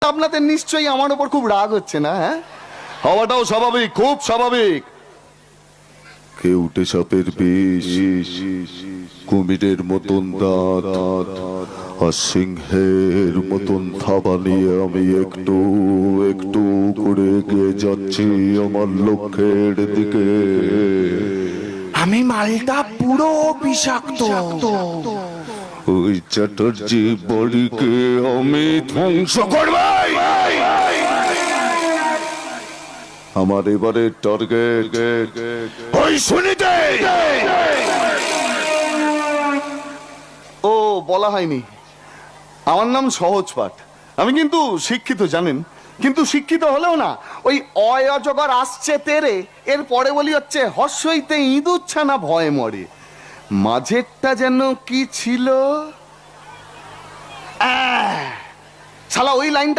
আপনাদের নিশ্চয়ই আমার উপর খুব রাগ হচ্ছে না? হ্যাঁ, হওয়াটাও স্বাভাবিক, খুব স্বাভাবিক। কেউটে সাপের বিষ, কুমিরের মতন দাঁত আর সিংহের মতন থাবা নিয়ে আমি একটু একটু করে এগিয়ে যাচ্ছি আমার লক্ষ্যের দিকে। আমি মালটা পুরো বিষাক্ত। ওই চ্যাটার্জি বাড়িকে আমি ধ্বংস করবাই। আমার এবারে টার্গেট ওই সুনিতে। ও বলা হয়নি, আমার নাম সহজ পাঠ। আমি কিন্তু শিক্ষিত, জানেন, কিন্তু শিক্ষিত হলেও না ওই অজগর আসছে তেরে এর পরে বলি হচ্ছে হর্ষইতে ইঁদুর ছানা ভয়ে মরে। মাঝেরটা যেন কি ছিল, শালা ওই লাইনটা